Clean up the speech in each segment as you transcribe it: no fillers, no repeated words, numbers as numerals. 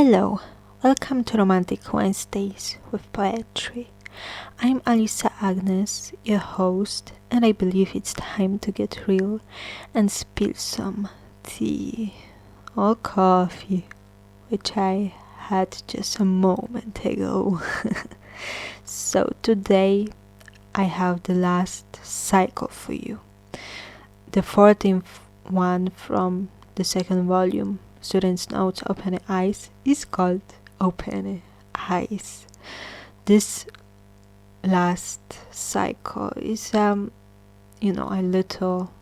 Hello, welcome to Romantic Wednesdays with Poetry. I'm Alisa Agnes, your host, and I believe it's time to get real and spill some tea or coffee, which I had just a moment ago. So today I have the last cycle for you, the 14th one from the second volume. Students' Notes Open Eyes is called Open Eyes. This last cycle is a little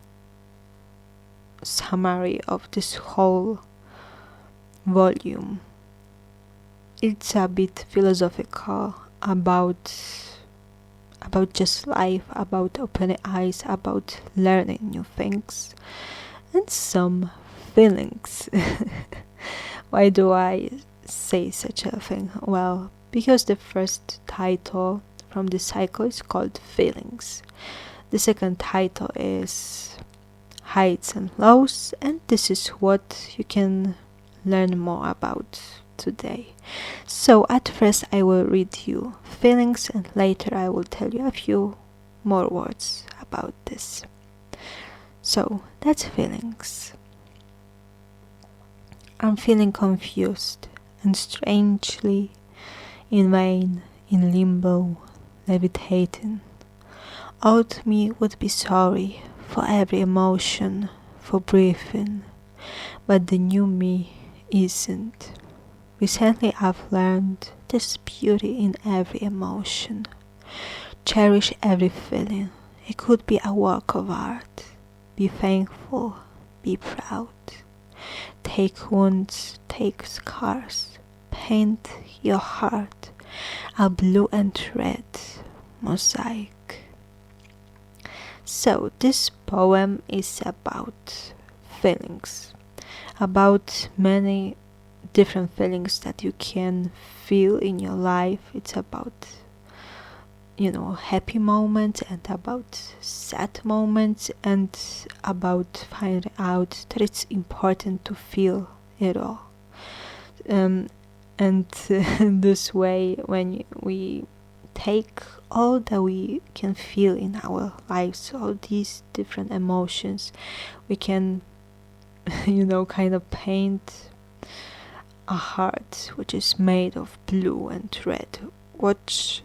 summary of this whole volume. It's a bit philosophical about just life, about open eyes, about learning new things, and some feelings. Why do I say such a thing? Well, because the first title from the cycle is called Feelings. The second title is Heights and Lows, and this is what you can learn more about today. So at first I will read you feelings, and later I will tell you a few more words about this. So that's feelings. I'm feeling confused and strangely in vain, in limbo, levitating. Old me would be sorry for every emotion, for breathing, but the new me isn't. Recently I've learned there's beauty in every emotion. Cherish every feeling. It could be a work of art. Be thankful, be proud. Take wounds, take scars, paint your heart a blue and red mosaic. So this poem is about feelings, about many different feelings that you can feel in your life. It's about happy moments and about sad moments, and about finding out that it's important to feel it all. And this way, when we take all that we can feel in our lives, all these different emotions, we can kind of paint a heart which is made of blue and red, which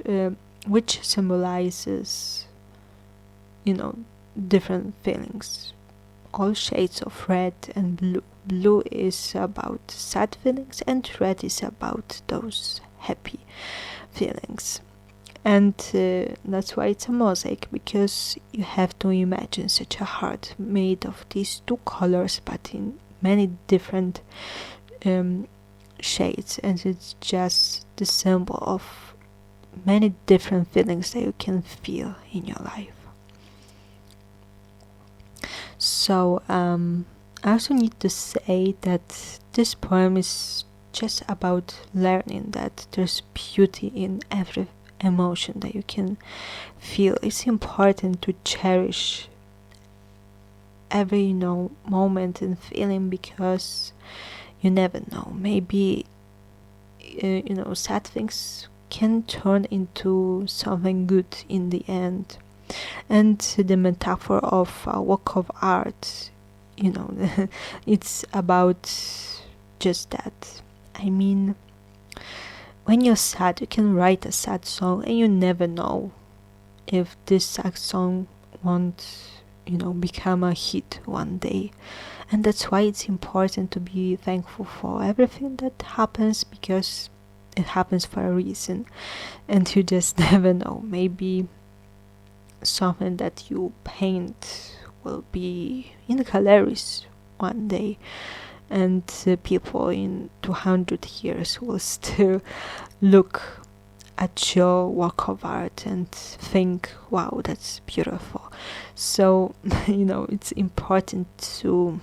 symbolizes different feelings, all shades of red and blue. Blue is about sad feelings and red is about those happy feelings. And that's why it's a mosaic, because you have to imagine such a heart made of these two colors but in many different shades, and it's just the symbol of many different feelings that you can feel in your life. So I also need to say that this poem is just about learning that there's beauty in every emotion that you can feel. It's important to cherish every moment and feeling, because you never know, maybe sad things can turn into something good in the end. And the metaphor of a work of art, it's about just that. I mean, when you're sad, you can write a sad song and you never know if this sad song won't become a hit one day. And that's why it's important to be thankful for everything that happens, because it happens for a reason, and you just never know. Maybe something that you paint will be in the galleries one day, and people in 200 years will still look at your work of art and think, wow, that's beautiful. So it's important to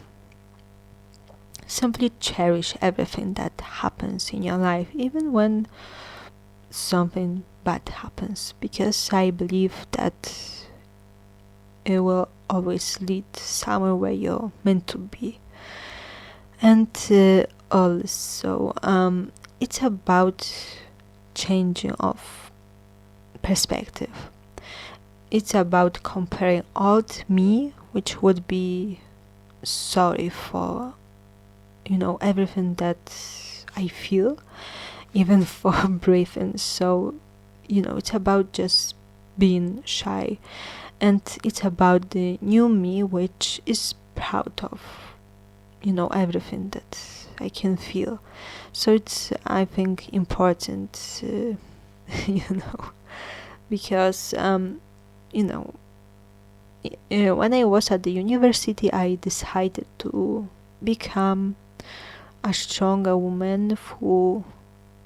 simply cherish everything that happens in your life, even when something bad happens, because I believe that it will always lead somewhere where you're meant to be. And also it's about changing of perspective. It's about comparing old me, which would be sorry for, everything that I feel, even for breathing. So, it's about just being shy. And it's about the new me, which is proud of, everything that I can feel. So it's, I think, important, because, when I was at the university, I decided to become a stronger woman who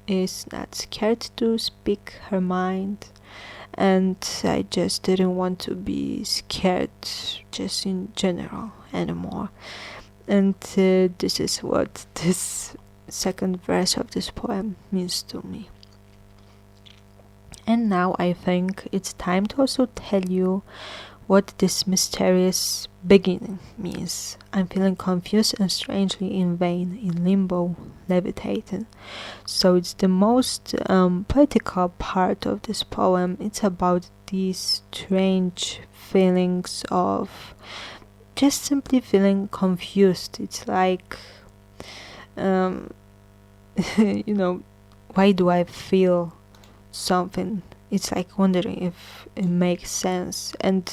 is not scared to speak her mind, and I just didn't want to be scared just in general anymore. And this is what this second verse of this poem means to me. And now I think it's time to also tell you what this mysterious beginning means. I'm feeling confused and strangely in vain, in limbo, levitating. So it's the most poetical part of this poem. It's about these strange feelings of just simply feeling confused. It's like, why do I feel something? It's like wondering if it makes sense. And,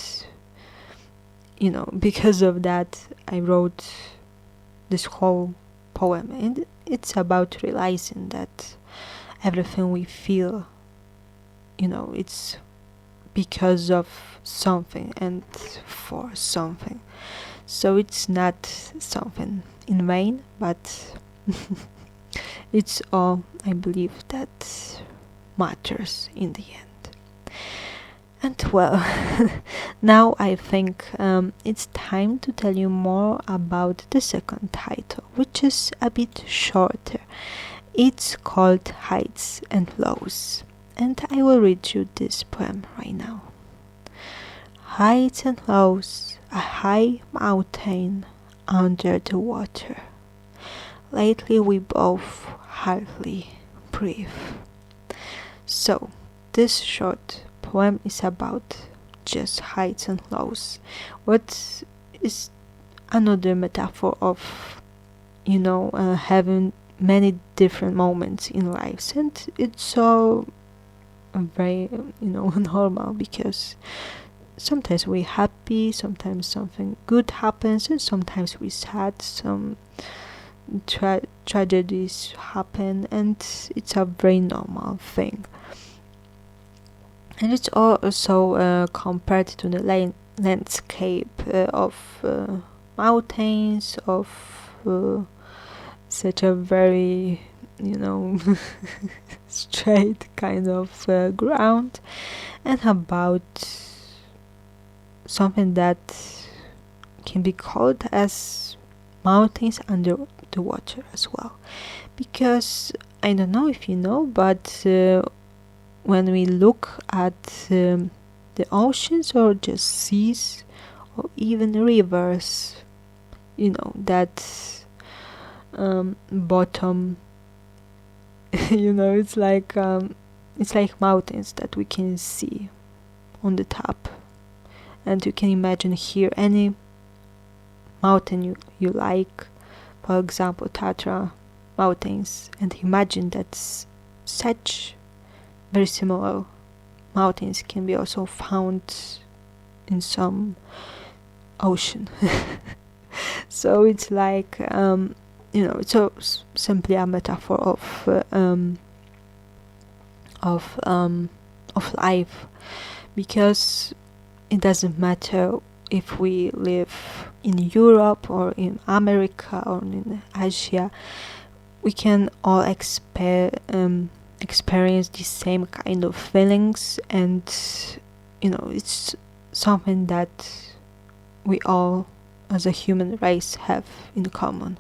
because of that, I wrote this whole poem. And it's about realizing that everything we feel, it's because of something and for something. So it's not something in vain, but it's all, I believe, that matters in the end. And well, now I think it's time to tell you more about the second title, which is a bit shorter. It's called Heights and Lows, and I will read you this poem right now. Heights and lows, a high mountain under the water. Lately we both hardly breathe. So, this short poem is about just heights and lows. What is another metaphor of, having many different moments in lives, and it's so very, normal, because sometimes we're happy, sometimes something good happens, and sometimes we're sad, some tragedies happen, and it's a very normal thing. And it's also compared to the landscape of mountains, of such a very, straight kind of ground, and about something that can be called as mountains under the water as well. Because I don't know if you know, but when we look at the oceans or just seas or even rivers, that bottom, it's like mountains that we can see on the top. And you can imagine here any mountain you like, for example Tatra mountains, and imagine that such very similar mountains can be also found in some ocean. So it's like, it's simply a metaphor of life, because it doesn't matter if we live in Europe or in America or in Asia, we can all experience the same kind of feelings, and it's something that we all as a human race have in common.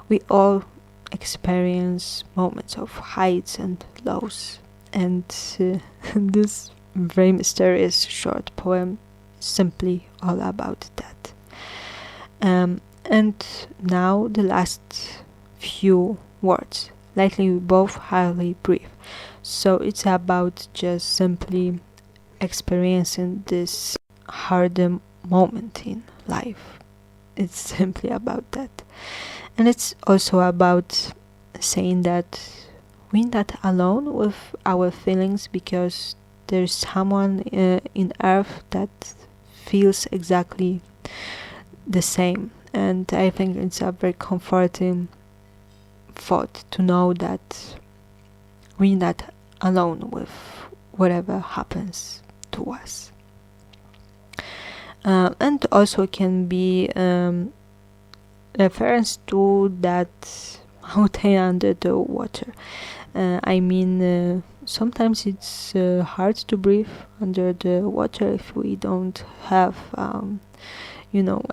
We all experience moments of heights and lows, and this very mysterious short poem is simply all about that. And now the last few words lately we both hardly breathe. So it's about just simply experiencing this harder moment in life. It's simply about that. And it's also about saying that we're not alone with our feelings, because there's someone in earth that feels exactly the same. And I think it's a very comforting thought to know that we're not alone with whatever happens to us. And also can be reference to that mountain under the water. Sometimes it's hard to breathe under the water if we don't have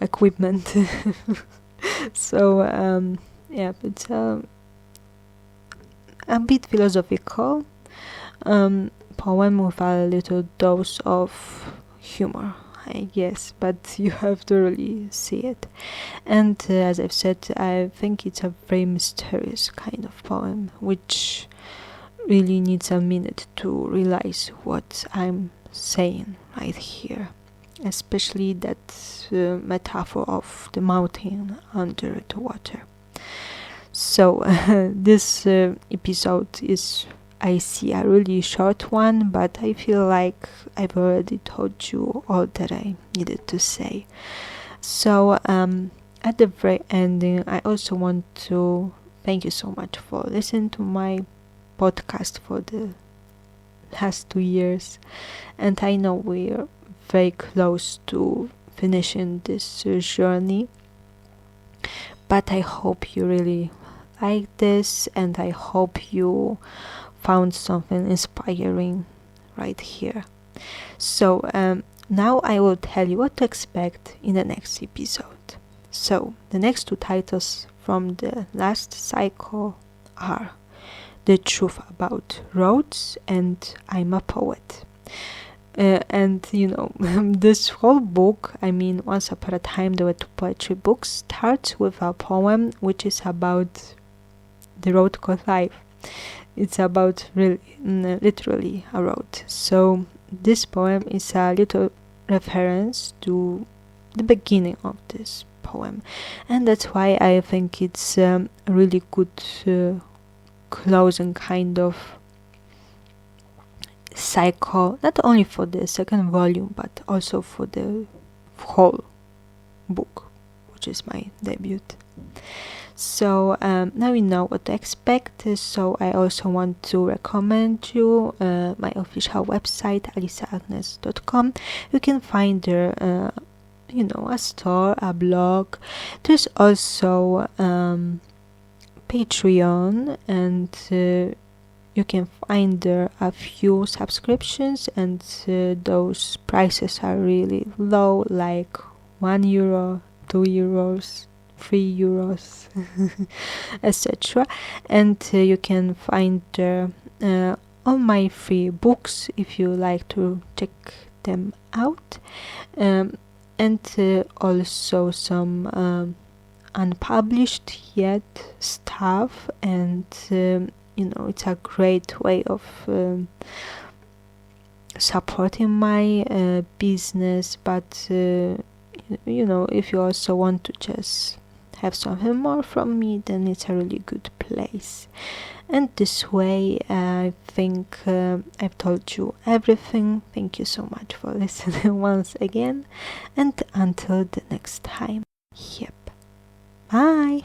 equipment. So it's a bit philosophical poem with a little dose of humor, I guess, but you have to really see it. And as I've said, I think it's a very mysterious kind of poem, which really needs a minute to realize what I'm saying right here, especially that metaphor of the mountain under the water. So this episode is, I see, a really short one, but I feel like I've already told you all that I needed to say. So at the very ending, I also want to thank you so much for listening to my podcast for the last 2 years, and I know we're very close to finishing this journey, but I hope you really like this, and I hope you found something inspiring right here. So now I will tell you what to expect in the next episode. So the next 2 titles from the last cycle are The Truth About Roads and I'm a Poet. And this whole book, Once Upon a Time There Were 2 poetry books, starts with a poem which is about the road called life. It's about literally a road. So this poem is a little reference to the beginning of this poem, and that's why I think it's a really good closing kind of cycle, not only for the second volume but also for the whole book, which is my debut. So now we know what to expect. So I also want to recommend you my official website, alisaagnes.com. You can find there a store, a blog. There's also Patreon, and you can find there a few subscriptions, and those prices are really low, like €1, €2, €3, etc. And you can find there all my free books if you like to check them out, and also some unpublished yet stuff, and it's a great way of supporting my business. But if you also want to just have something more from me, then it's a really good place. And this way, I think I've told you everything. Thank you so much for listening once again, and until the next time, yep, bye.